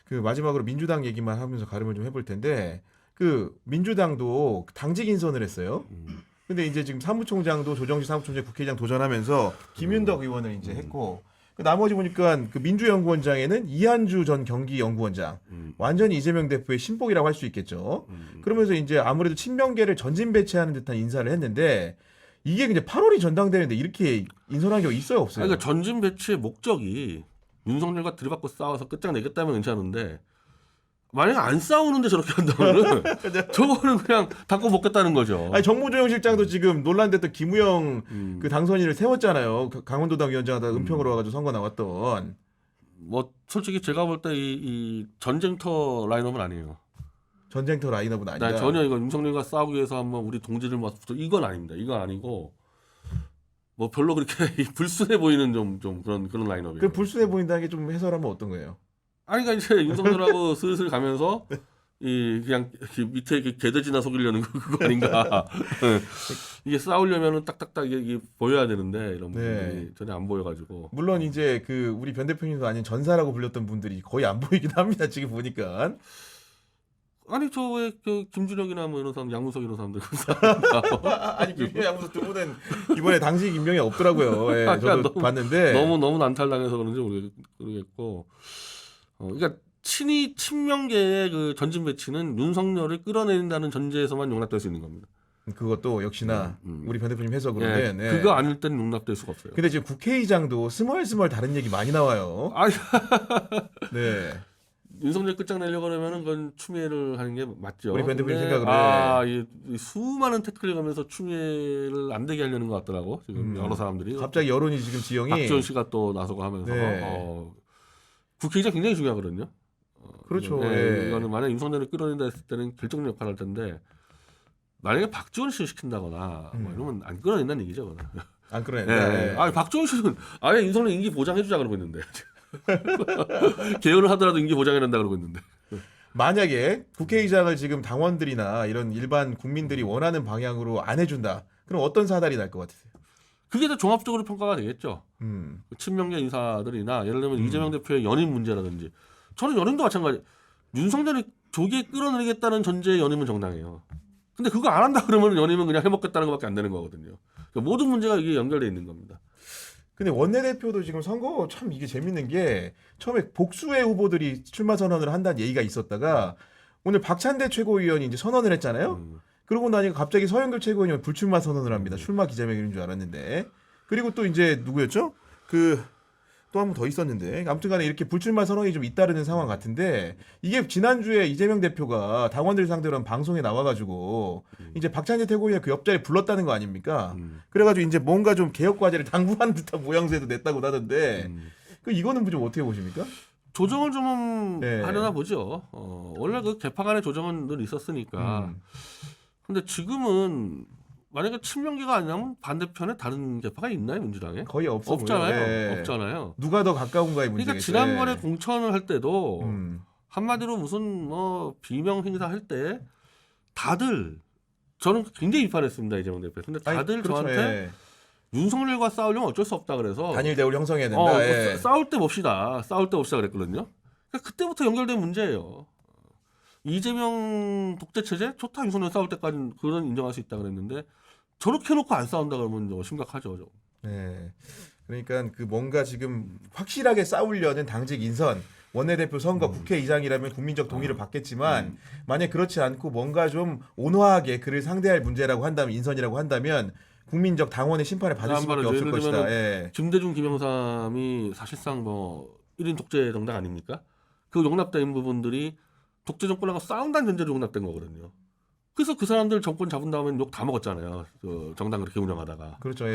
그 마지막으로 민주당 얘기만 하면서 가름을 좀 해볼 텐데 그 민주당도 당직 인선을 했어요. 근데 이제 지금 사무총장도 조정식 사무총장 국회의장 도전하면서 김윤덕 의원을 이제 했고 그 나머지 보니까 그 민주연구원장에는 이한주 전 경기연구원장 완전히 이재명 대표의 신복이라고 할 수 있겠죠. 그러면서 이제 아무래도 친명계를 전진 배치하는 듯한 인사를 했는데 이게 이제 8월이 전당대회인데 이렇게 인선한 경우 있어요 없어요? 그러니까 전진 배치의 목적이 윤석열과 들이받고 싸워서 끝장내겠다면 괜찮은데 만약에 안 싸우는데 저렇게 한다면은 저거는 그냥 닫고 먹겠다는 거죠. 아니 정무조정실장도 지금 논란됐던 김우영 그 당선인을 세웠잖아요. 강원도당 위원장하다 은평으로 와가지고 선거 나왔던. 뭐 솔직히 제가 볼 때 이 전쟁터 라인업은 아니에요. 전쟁터 라인업은 아니다. 전혀 이거 윤석열과 싸우기 위해서 한번 우리 동지를 모아서 이건 아닙니다. 이건 아니고 뭐 별로 그렇게 불순해 보이는 좀 그런 라인업이에요. 그 불순해 보인다는 게 좀 해설하면 어떤 거예요? 아니 그러니까 이제 윤석열하고 슬슬 가면서 이 그냥 밑에 개돼지나 속이려는 그거 아닌가. 이게 싸우려면은 딱딱딱 이게 보여야 되는데 이런 분들이 전혀 안 보여가지고. 물론 이제 그 우리 변 대표님도 아닌 전사라고 불렸던 분들이 거의 안 보이긴 합니다. 지금 보니까. 아니 저 왜 그 김준혁이나 뭐 이런 사람, 양문석 이런 사람들 아니 김준혁 양문석 두 분은 이번에 당시 임명이 없더라고요. 예, 저도 봤는데 너무 난탈당해서 그런지 모르겠고. 그러니까 친명계의 그 전진 배치는 윤석열을 끌어내린다는 전제에서만 용납될 수 있는 겁니다. 그것도 역시나 우리 변 대표님 해석으로는 네. 그거 아닐 때는 용납될 수가 없어요. 근데 지금 국회의장도 스멀스멀 다른 얘기 많이 나와요. 네. 윤석열 끝장내려고 그러면은 그건 추미애를 하는 게 맞죠. 우리 변 대표님 생각으로 이 수많은 태클을 가면서 추미애를 안 되게 하려는 것 같더라고. 지금 여러 사람들이. 갑자기 여론이 지금 지형이 박지원 씨가 또 나서고 하면서 국회의장 굉장히 중요하거든요. 그렇죠. 이거는 만약 윤석열을 끌어낸다 했을 때는 결정적 역할을 할 텐데 만약에 박지원 씨를 시킨다거나 뭐 이러면 안 끌어낸다는 얘기죠. 안 끌어낸다. 박지원 씨는 아예 윤석열 임기 보장해주자 그러고 있는데 개헌을 하더라도 임기 보장해야 된다 그러고 있는데 만약에 국회의장을 지금 당원들이나 이런 일반 국민들이 원하는 방향으로 안 해준다. 그럼 어떤 사달이 날 것 같으세요? 그게 더 종합적으로 평가가 되겠죠. 친명계 인사들이나 예를 들면 이재명 대표의 연임 문제라든지 저는 연임도 마찬가지. 윤석열이 조기에 끌어내리겠다는 전제의 연임은 정당해요. 근데 그거 안 한다 그러면 연임은 그냥 해먹겠다는 것밖에 안 되는 거거든요. 그러니까 모든 문제가 이게 연결되어 있는 겁니다. 근데 원내대표도 지금 선거 참 이게 재밌는 게 처음에 복수의 후보들이 출마 선언을 한다는 얘기가 있었다가 오늘 박찬대 최고위원이 이제 선언을 했잖아요. 그러고 나니까 갑자기 서영교 최고위원이 불출마 선언을 합니다. 출마 기자회견인 줄 알았는데. 그리고 또 이제 누구였죠? 또 한 번 더 있었는데 아무튼 간에 이렇게 불출마 선언이 좀 잇따르는 상황 같은데 이게 지난주에 이재명 대표가 당원들 상대로 한 방송에 나와가지고 이제 박찬대 최고위원 그 옆자리에 불렀다는 거 아닙니까? 그래가지고 이제 뭔가 좀 개혁 과제를 당부하는 듯한 모양새도 냈다고 하던데 이거는 좀 어떻게 보십니까? 조정을 좀 하려나 보죠. 원래 그 개파간의 조정은 늘 있었으니까. 근데 지금은 만약에 친명계가 아니라면 반대편에 다른 개파가 있나요 민주당에? 거의 없잖아요. 없잖아요. 누가 더 가까운가의 문제겠죠. 그러니까 지난번에 공천을 할 때도 한마디로 무슨 뭐 비명 행사 할 때 다들 저는 굉장히 비판했습니다 이재명 대표. 근데 다들 그렇죠. 저한테 윤석열과 싸우려면 어쩔 수 없다 그래서 단일 대우를 형성해야 된다. 싸울 때 봅시다. 그랬거든요. 그러니까 그때부터 연결된 문제예요. 이재명 독재 체제 좋다 윤석열 싸울 때까지는 그런 인정할 수 있다 그랬는데 저렇게 해놓고 안 싸운다 그러면 심각하죠. 네. 그러니까 뭔가 지금 확실하게 싸우려는 당직 인선 원내대표 선거 국회의장이라면 국민적 동의를 받겠지만 만약 그렇지 않고 뭔가 좀 온화하게 그를 상대할 문제라고 한다면 인선이라고 한다면 국민적 당원의 심판을 받을 수밖에 없을 것이다. 김대중 김영삼이 사실상 뭐 1인 독재 정당 아닙니까? 그 용납된 부분들이 독재 정권하고 싸운다는 전제로 용납된 거거든요. 그래서 그 사람들 정권 잡은 다음에 욕 다 먹었잖아요. 그 정당 그렇게 운영하다가. 그렇죠.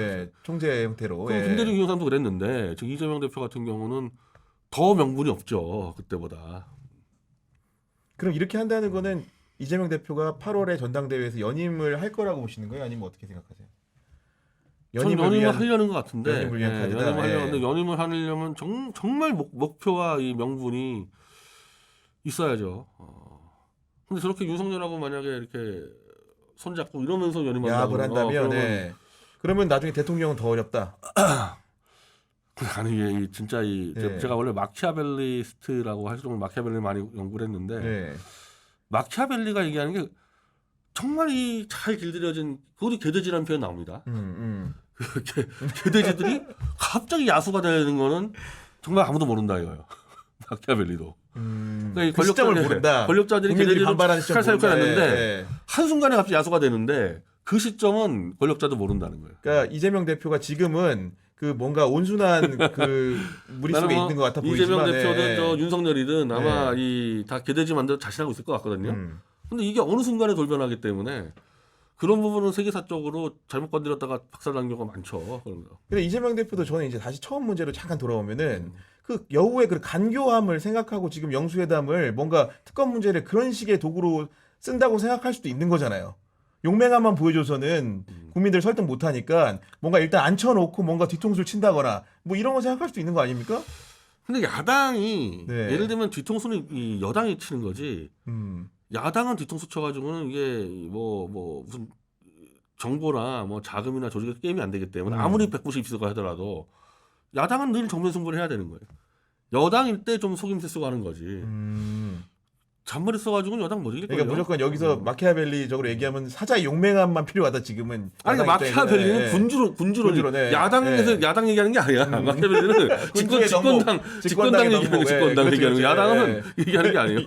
총재 형태로. 김대중 김영삼도 그랬는데 지금 이재명 대표 같은 경우는 더 명분이 없죠. 그때보다. 그럼 이렇게 한다는 거는 이재명 대표가 8월에 전당대회에서 연임을 할 거라고 보시는 거예요? 아니면 어떻게 생각하세요? 연임을 하려는 것 같은데. 연임을 위한 카드다. 연임을 하려면 정말 목표와 이 명분이 있어야죠. 근데 저렇게 윤석열하고 만약에 이렇게 손잡고 이러면서 연임한다고 야합을 한다면 그러면 나중에 대통령은 더 어렵다. 아니 이게 진짜 네. 제가 원래 마키아벨리스트라고 할 정도로 마키아벨리 많이 연구를 했는데 네. 마키아벨리가 얘기하는 게 정말 이 잘 길들여진 그것도 개돼지라는 표현 나옵니다. 개돼지들이 갑자기 야수가 되는 거는 정말 아무도 모른다 이거예요. 마키아벨리도. 그러니까 이 그 시점을 모른다. 권력자들이 국민들이 개돼지를 반발하는 시점 칼 모른다. 사육해놨는데 예. 한순간에 갑자기 야수가 되는데 그 시점은 권력자도 모른다는 거예요. 그러니까 이재명 대표가 지금은 그 뭔가 온순한 그 무리 속에 있는 것 같아 보이지만 이재명 대표든 저 윤석열이든 아마 네. 이 다 개돼지 만들어 자신하고 있을 것 같거든요. 음. 근데 이게 어느 순간에 돌변하기 때문에 그런 부분은 세계사적으로 잘못 건드렸다가 박살난 경우가 많죠. 그런 거. 근데 이재명 대표도 저는 이제 다시 처음 문제로 잠깐 돌아오면은 그 여우의 그 간교함을 생각하고 지금 영수회담을 뭔가 특검 문제를 그런 식의 도구로 쓴다고 생각할 수도 있는 거잖아요. 용맹함만 보여줘서는 국민들 설득 못하니까 뭔가 일단 앉혀놓고 뭔가 뒤통수를 친다거나 뭐 이런 거 생각할 수도 있는 거 아닙니까? 근데 야당이 네. 예를 들면 뒤통수는 이 여당이 치는 거지. 야당은 뒤통수 쳐가지고는 이게 뭐 무슨 정보나 뭐 자금이나 조직의 게임이 안 되기 때문에 아무리 190석 하더라도 야당은 늘 정면 승부를 해야 되는 거예요. 여당일 때 좀 속임수 쓰고 하는 거지. 잔머리 써가지고는 여당 못 이길 거예요. 그러니까 무조건 여기서 마키아벨리적으로 얘기하면 사자의 용맹함만 필요하다 지금은. 아니 야당 마키아벨리는 입장에서는. 군주론이 네. 야당에서 네. 야당 얘기하는 게 아니야. 마키아벨리는 군주의 집권당 직권당의 얘기하는 덕목. 집권당 예, 얘기하는 그렇죠, 거야. 그렇죠. 야당은 얘기하는 게 아니에요.